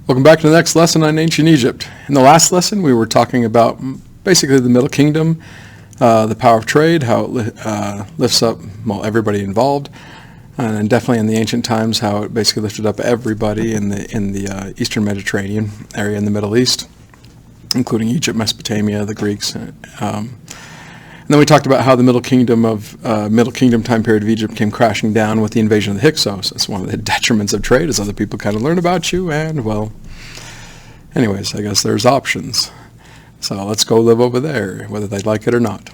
Welcome back to the next lesson on ancient Egypt. In the last lesson, we were talking about basically the Middle Kingdom, the power of trade, how it lifts up everybody involved, and definitely in the ancient times, how it basically lifted up everybody in the Eastern Mediterranean area in the Middle East, including Egypt, Mesopotamia, the Greeks. And then we talked about how the Middle Kingdom time period of Egypt came crashing down with the invasion of the Hyksos. That's one of the detriments of trade, is other people kind of learn about you, and well, anyways, I guess there's options. So let's go live over there, whether they like it or not.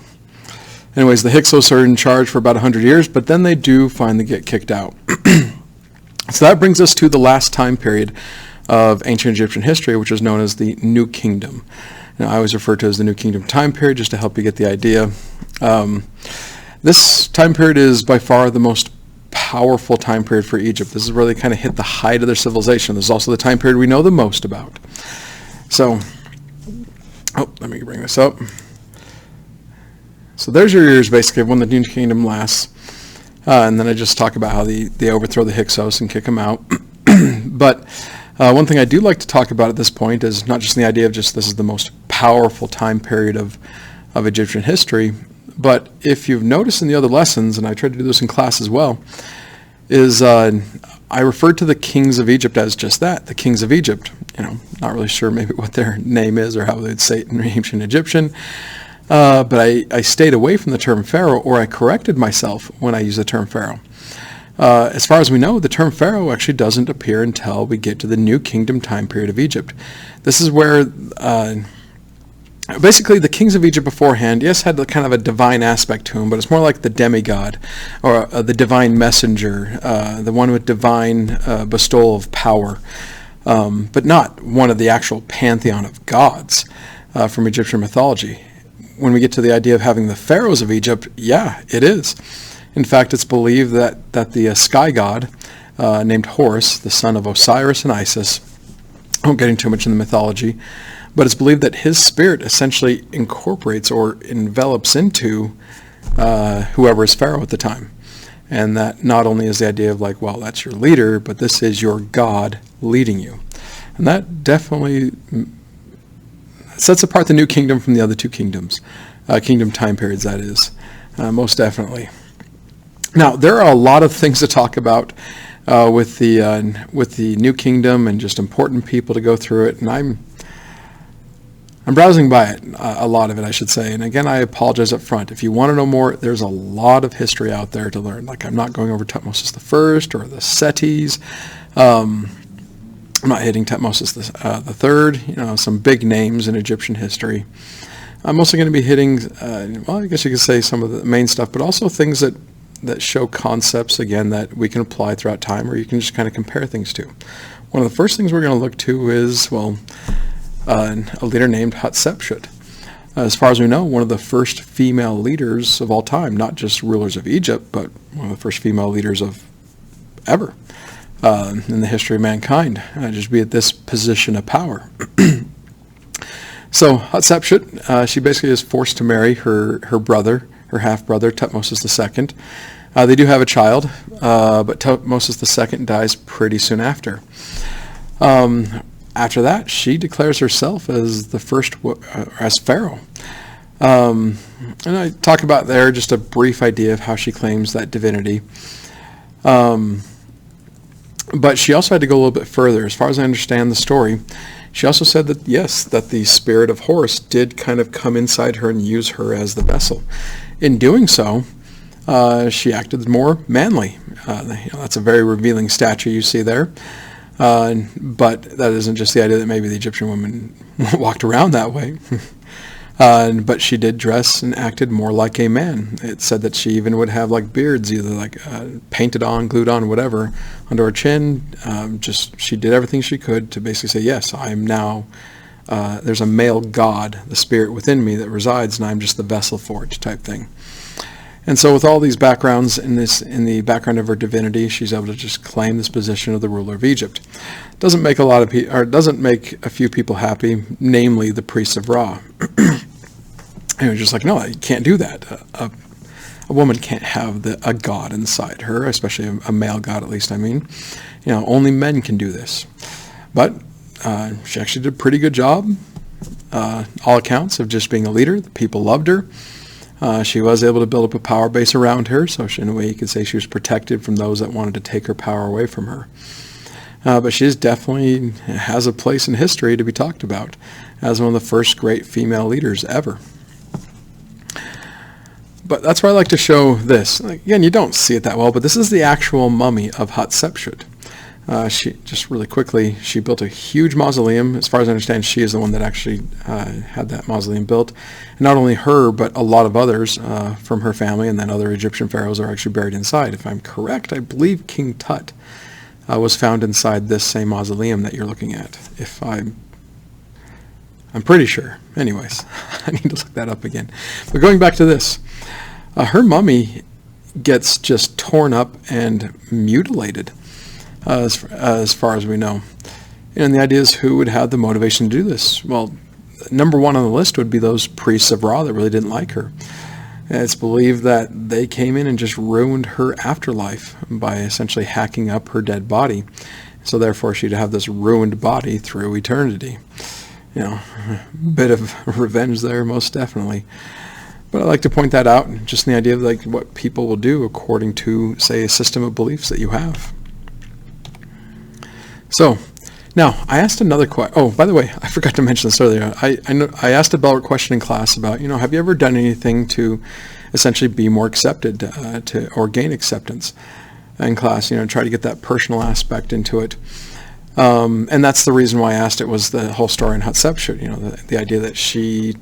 Anyways, the Hyksos are in charge for about 100 years, but then they do finally get kicked out. So that brings us to the last time period of ancient Egyptian history, which is known as the New Kingdom. Now, I always refer to it as the New Kingdom time period, just to help you get the idea. This time period is by far the most powerful time period for Egypt. This is where they kind of hit the height of their civilization. This is also the time period we know the most about. So, let me bring this up. So there's your years, basically, of when the New Kingdom lasts. And then I just talk about how they overthrow the Hyksos and kick them out. But one thing I do like to talk about at this point is not just the idea of just this is the most powerful time period of Egyptian history, but if you've noticed in the other lessons, and I tried to do this in class as well, is I referred to the kings of Egypt as just that, the kings of Egypt. Not really sure maybe what their name is or how they'd say it in ancient Egyptian, but I stayed away from the term pharaoh, or I corrected myself when I used the term pharaoh. As far as we know, the term pharaoh actually doesn't appear until we get to the New Kingdom time period of Egypt. This is where basically the kings of Egypt beforehand, yes, had kind of a divine aspect to them, but it's more like the demigod or the divine messenger, the one with divine bestowal of power, but not one of the actual pantheon of gods from Egyptian mythology. When we get to the idea of having the pharaohs of Egypt, yeah, it is. In fact, it's believed that the sky god named Horus, the son of Osiris and Isis, I won't get into too much in the mythology, but it's believed that his spirit essentially incorporates or envelops into whoever is pharaoh at the time. And that not only is the idea of like, well, that's your leader, but this is your God leading you. And that definitely sets apart the New Kingdom from the other two kingdoms, kingdom time periods, that is, most definitely. Now, there are a lot of things to talk about with the New Kingdom and just important people to go through it, and I'm browsing by it, a lot of it, I should say. And again, I apologize up front. If you want to know more, there's a lot of history out there to learn. Like, I'm not going over Tutmosis I or the Setis. I'm not hitting Tutmosis III, some big names in Egyptian history. I'm also going to be hitting, I guess you could say some of the main stuff, but also things that show concepts, again, that we can apply throughout time, or you can just kind of compare things to. One of the first things we're going to look to is, a leader named Hatshepsut. As far as we know, one of the first female leaders of all time, not just rulers of Egypt, but one of the first female leaders of ever in the history of mankind, just be at this position of power. So Hatshepsut, she basically is forced to marry her brother, her half-brother, Tutmosis II. They do have a child, but Tutmosis II dies pretty soon after. After that, she declares herself as the first, as pharaoh. And I talk about there just a brief idea of how she claims that divinity. But she also had to go a little bit further. As far as I understand the story, she also said that, yes, that the spirit of Horus did kind of come inside her and use her as the vessel. In doing so, she acted more manly. That's a very revealing statue you see there. But that isn't just the idea that maybe the Egyptian women walked around that way. But she did dress and acted more like a man. It said that she even would have like beards, either like painted on, glued on, whatever, under her chin. She did everything she could to basically say, yes, I am now, there's a male god, the spirit within me that resides, and I'm just the vessel for it, type thing. And so with all these backgrounds in the background of her divinity, she's able to just claim this position of the ruler of Egypt. Doesn't make doesn't make a few people happy, namely the priests of Ra. And it was just like, no, you can't do that. A woman can't have a god inside her, especially a male god, at least, I mean. Only men can do this. But she actually did a pretty good job, all accounts, of just being a leader. The people loved her. She was able to build up a power base around her, so in a way you could say she was protected from those that wanted to take her power away from her. But she definitely has a place in history to be talked about as one of the first great female leaders ever. But that's why I like to show this. Again, you don't see it that well, but this is the actual mummy of Hatshepsut. She, just really quickly, she built a huge mausoleum. As far as I understand, she is the one that actually had that mausoleum built. And not only her, but a lot of others from her family, and then other Egyptian pharaohs are actually buried inside. If I'm correct, I believe King Tut was found inside this same mausoleum that you're looking at. I'm pretty sure. Anyways, I need to look that up again. But going back to this, her mummy gets just torn up and mutilated, as far as we know. And the idea is, who would have the motivation to do this? Well, number one on the list would be those priests of Ra that really didn't like her. It's believed that they came in and just ruined her afterlife by essentially hacking up her dead body. So therefore she'd have this ruined body through eternity. A bit of revenge there, most definitely. But I like to point that out, just in the idea of what people will do according to, say, a system of beliefs that you have. So, now, I asked another question. Oh, by the way, I forgot to mention this earlier. I asked a Bellert question in class about, have you ever done anything to essentially be more accepted, or gain acceptance in class, try to get that personal aspect into it. And that's the reason why I asked it, was the whole story in Hatshepsut, the idea that she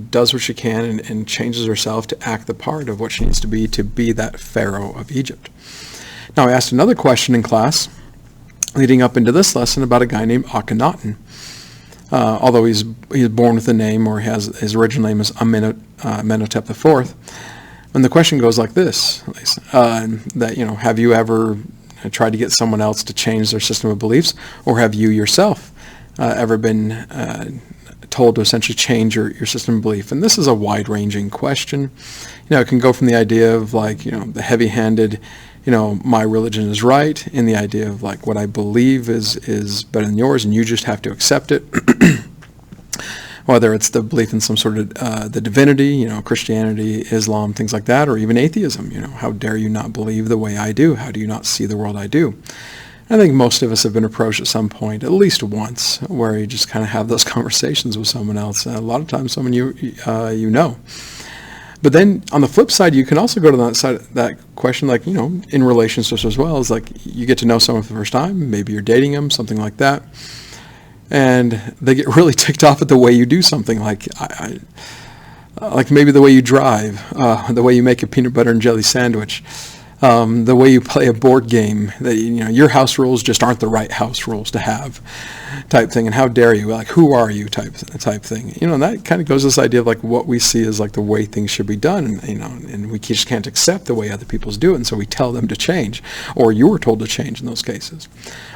does what she can and changes herself to act the part of what she needs to be that pharaoh of Egypt. Now, I asked another question in class leading up into this lesson about a guy named Akhenaten. Although he's born with a name, or his original name is Amenhotep IV. And the question goes like this, that, have you ever tried to get someone else to change their system of beliefs, or have you yourself ever been told to essentially change your system of belief? And this is a wide-ranging question. It can go from the idea of the heavy-handed, my religion is right, in the idea of what I believe is better than yours, and you just have to accept it. Whether it's the belief in some sort of the divinity, Christianity, Islam, things like that, or even atheism. How dare you not believe the way I do? How do you not see the world I do? I think most of us have been approached at some point, at least once, where you just kind of have those conversations with someone else. And a lot of times someone you know. But then on the flip side, you can also go to that side, that question, in relationships as well, is you get to know someone for the first time, maybe you're dating them, something like that, and they get really ticked off at the way you do something, like maybe the way you drive, the way you make a peanut butter and jelly sandwich, the way you play a board game, that your house rules just aren't the right house rules to have, type thing, and how dare you, who are you, type thing. And that kind of goes to this idea of what we see as the way things should be done, and we just can't accept the way other people's do it, and so we tell them to change, or you were told to change in those cases.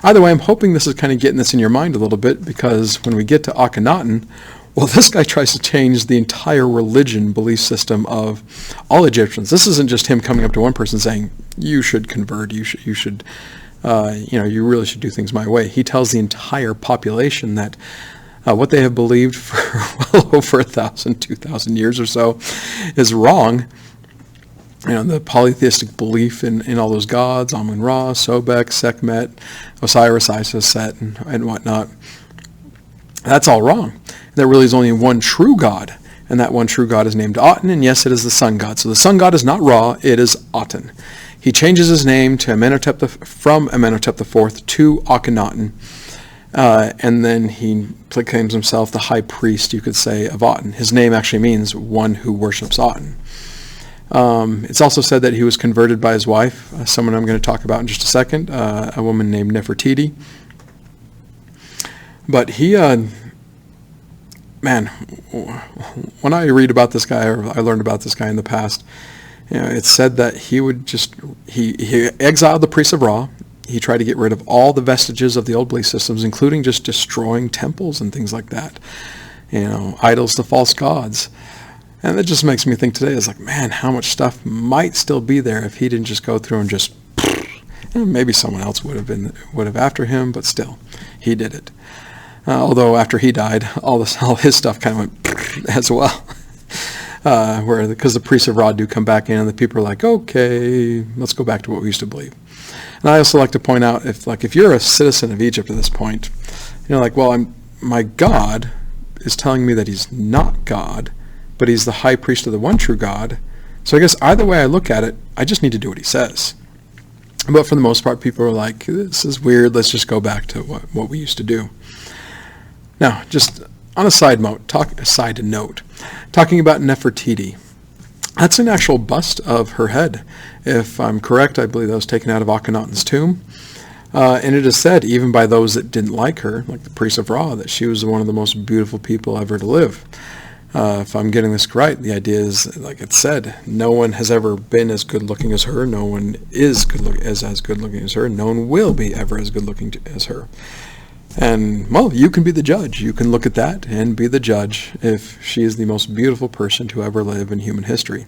Either way, I'm hoping this is kind of getting this in your mind a little bit, because when we get to Akhenaten, well, this guy tries to change the entire religion belief system of all Egyptians. This isn't just him coming up to one person saying, you should convert, you should, you really should do things my way. He tells the entire population that what they have believed for well over 1,000, 2,000 years or so is wrong. The polytheistic belief in all those gods, Amun-Ra, Sobek, Sekhmet, Osiris, Isis, Set, and whatnot. That's all wrong. There really is only one true God, and that one true God is named Aten, and yes, it is the sun god. So the sun god is not Ra, it is Aten. He changes his name to from Amenhotep IV to Akhenaten, and then he proclaims himself the high priest, you could say, of Aten. His name actually means one who worships Aten. It's also said that he was converted by his wife, someone I'm going to talk about in just a second, a woman named Nefertiti. But he, when I read about this guy, or I learned about this guy in the past, it's said that he exiled the priests of Ra. He tried to get rid of all the vestiges of the old belief systems, including just destroying temples and things like that. Idols to false gods. And that just makes me think today, is how much stuff might still be there if he didn't just go through and just, maybe someone else would have after him, but still, he did it. Although after he died, all his stuff kind of went as well. Because the priests of Ra do come back in, and the people are like, okay, let's go back to what we used to believe. And I also like to point out, if you're a citizen of Egypt at this point, like, well, my God is telling me that he's not God, but he's the high priest of the one true God. So I guess either way I look at it, I just need to do what he says. But for the most part, people are like, this is weird, let's just go back to what we used to do. Now, just on a side note, talking about Nefertiti, that's an actual bust of her head. If I'm correct, I believe that was taken out of Akhenaten's tomb. And it is said, even by those that didn't like her, like the priests of Ra, that she was one of the most beautiful people ever to live. If I'm getting this right, the idea is, like it said, no one has ever been as good looking as her, no one is as good looking as her, no one will be ever as good looking as her. And, well, you can be the judge. You can look at that and be the judge if she is the most beautiful person to ever live in human history.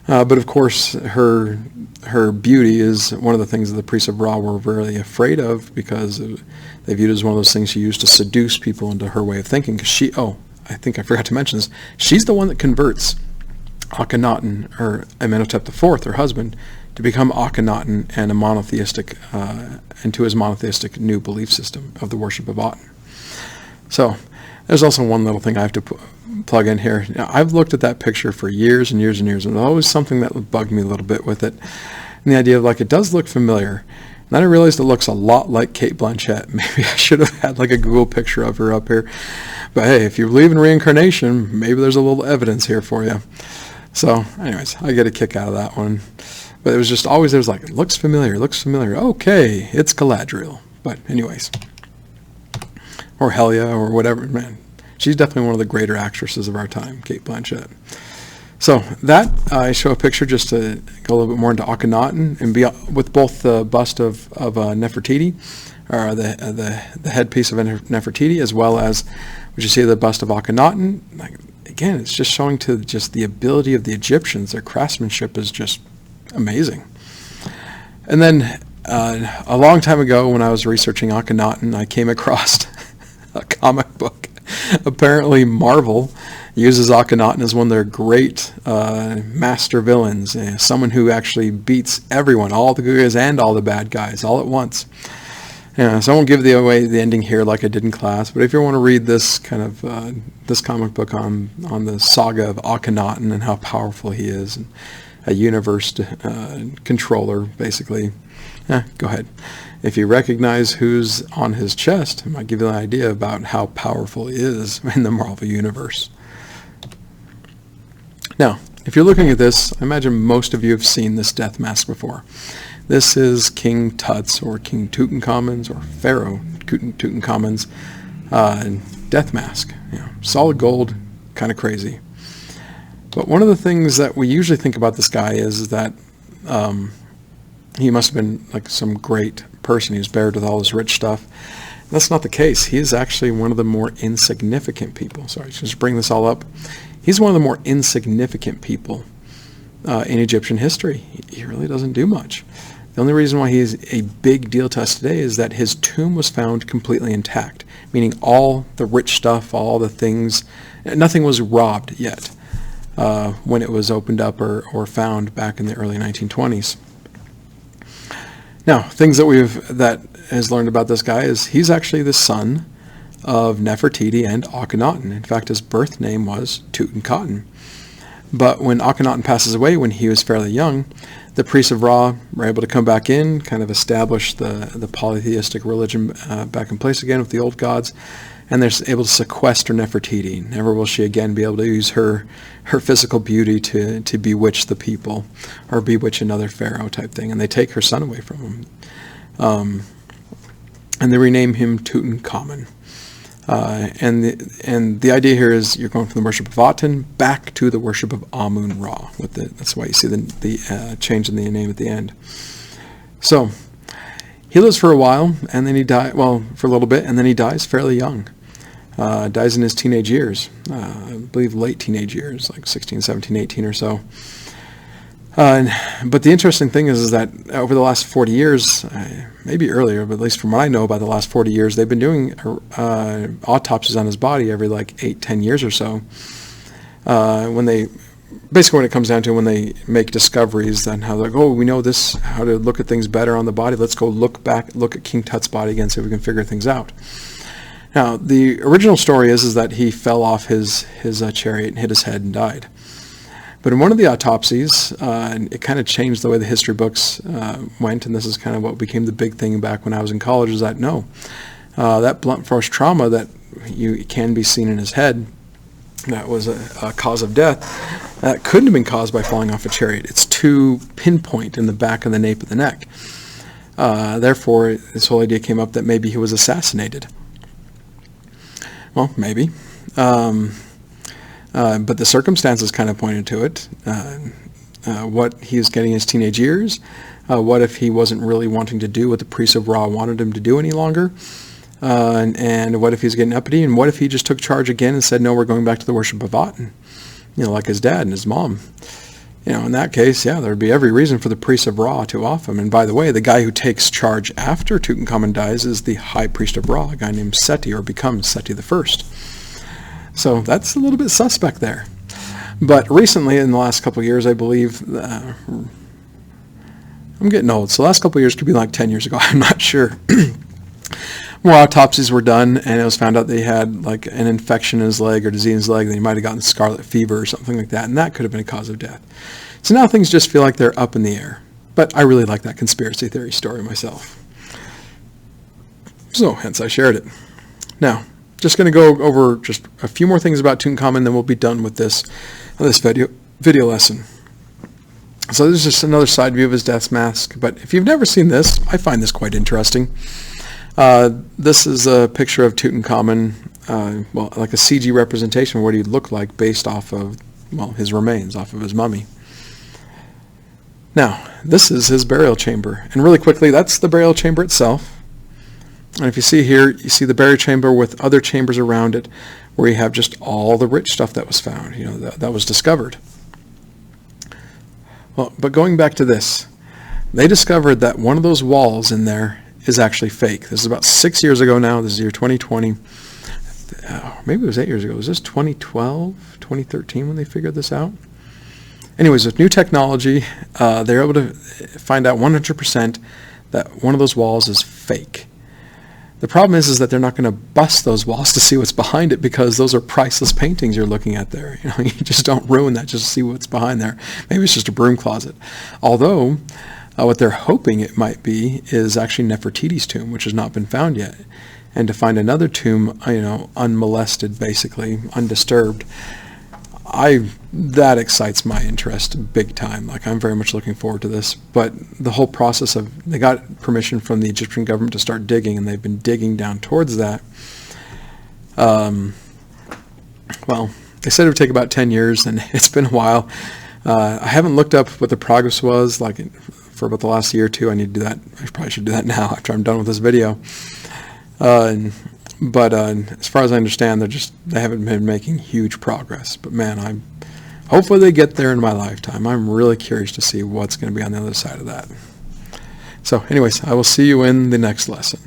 But of course, her beauty is one of the things that the priests of Ra were really afraid of, because they viewed it as one of those things she used to seduce people into her way of thinking. Because I think I forgot to mention this, she's the one that converts Akhenaten, or Amenhotep IV, her husband, to become Akhenaten and into his monotheistic new belief system of the worship of Aten. So there's also one little thing I have to plug in here. Now, I've looked at that picture for years and years and years, and there's always something that bugged me a little bit with it. And the idea of, like, it does look familiar. And then I realized it looks a lot like Cate Blanchett. Maybe I should have had like a Google picture of her up here. But hey, if you believe in reincarnation, maybe there's a little evidence here for you. So anyways, I get a kick out of that one. But it was just always, there's like, it looks familiar. Okay, it's Galadriel. But anyways, or Helia or whatever, man. She's definitely one of the greater actresses of our time, Cate Blanchett. So that, I show a picture just to go a little bit more into Akhenaten, and be with both the bust of Nefertiti, or the headpiece of Nefertiti, as well as what you see the bust of Akhenaten. Like, again, it's just showing to just the ability of the Egyptians. Their craftsmanship is just amazing. And then a long time ago, when I was researching Akhenaten, I came across a comic book. Apparently Marvel uses Akhenaten as one of their great master villains, someone who actually beats everyone, all the good guys and all the bad guys, all at once. So I won't give away the ending here like I did in class, but if you want to read this kind of this comic book on the saga of Akhenaten and how powerful he is, and a universe controller, basically, go ahead. If you recognize who's on his chest, it might give you an idea about how powerful he is in the Marvel Universe. Now, if you're looking at this, I imagine most of you have seen this death mask before. This is King Tut's, or King Tutankhamun's, or Pharaoh Tutankhamun's death mask. Solid gold, kind of crazy. But one of the things that we usually think about this guy is that he must have been like some great person. He was buried with all this rich stuff. That's not the case. He is actually one of the more insignificant people. Sorry, just bring this all up. He's one of the more insignificant people in Egyptian history. He really doesn't do much. The only reason why he is a big deal to us today is that his tomb was found completely intact, meaning all the rich stuff, all the things, nothing was robbed yet when it was opened up or found back in the early 1920s. Now, things that has learned about this guy is he's actually the son of Nefertiti and Akhenaten. In fact, his birth name was Tutankhaten. But when Akhenaten passes away, when he was fairly young, the priests of Ra were able to come back in, kind of establish the polytheistic religion back in place again with the old gods, and they're able to sequester Nefertiti. Never will she again be able to use her physical beauty to bewitch the people or bewitch another pharaoh type thing, and they take her son away from him. And they rename him Tutankhamun. And the idea here is you're going from the worship of Aten back to the worship of Amun-Ra. That's why you see the change in the name at the end. So he lives for a while, and then he dies. Well, for a little bit, and then he dies fairly young. Dies in his teenage years, I believe late teenage years, like 16, 17, 18 or so. But the interesting thing is that over the last 40 years, maybe earlier, but at least from what I know about the last 40 years, they've been doing autopsies on his body every like 8-10 years or so. When it comes down to when they make discoveries, then how they're like, oh, we know this, how to look at things better on the body. Let's go look at King Tut's body again, see if we can figure things out. Now, the original story is that he fell off his chariot and hit his head and died. But in one of the autopsies, and it kind of changed the way the history books went, and this is kind of what became the big thing back when I was in college, is that no, that blunt force trauma that can be seen in his head, that was a cause of death, that couldn't have been caused by falling off a chariot. It's too pinpoint in the back of the nape of the neck. Therefore, this whole idea came up that maybe he was assassinated. Well, maybe. But the circumstances kind of pointed to it. What he was getting in his teenage years. What if he wasn't really wanting to do what the priests of Ra wanted him to do any longer? And what if he's getting uppity? And what if he just took charge again and said, no, we're going back to the worship of Aten? Like his dad and his mom. In that case, yeah, there would be every reason for the priests of Ra to off him. And by the way, the guy who takes charge after Tutankhamun dies is the high priest of Ra, a guy named Seti, or becomes Seti the First. So that's a little bit suspect there. But recently, in the last couple of years, I believe, I'm getting old, so the last couple of years could be like 10 years ago, I'm not sure. More autopsies were done, and it was found out that he had like an infection in his leg or disease in his leg, that he might have gotten scarlet fever or something like that, and that could have been a cause of death. So now things just feel like they're up in the air. But I really like that conspiracy theory story myself. So hence I shared it. Now, just going to go over just a few more things about Tutankhamun, then we'll be done with this video lesson. So this is just another side view of his death mask, but if you've never seen this, I find this quite interesting. This is a picture of Tutankhamun, like a CG representation of what he'd look like based off of, his remains, off of his mummy. Now, this is his burial chamber, and really quickly, that's the burial chamber itself. And if you see here, you see the burial chamber with other chambers around it, where you have just all the rich stuff that was found, that was discovered. Well, but going back to this, they discovered that one of those walls in there is actually fake. This is about 6 years ago now. This is year 2020. Maybe it was 8 years ago. Was this 2012, 2013 when they figured this out? Anyways, with new technology, they're able to find out 100% that one of those walls is fake. The problem is that they're not going to bust those walls to see what's behind it, because those are priceless paintings you're looking at there. You just don't ruin that just to see what's behind there. Maybe it's just a broom closet. Although, what they're hoping it might be is actually Nefertiti's tomb, which has not been found yet. And to find another tomb, unmolested, basically, undisturbed, that excites my interest big time. Like, I'm very much looking forward to this. But the whole process of, they got permission from the Egyptian government to start digging, and they've been digging down towards that. Well, they said it would take about 10 years, and it's been a while. I haven't looked up what the progress was, for about the last year or two. I need to do that. I probably should do that now after I'm done with this video. But as far as I understand, they haven't been making huge progress. But man, hopefully they get there in my lifetime. I'm really curious to see what's going to be on the other side of that. So anyways, I will see you in the next lesson.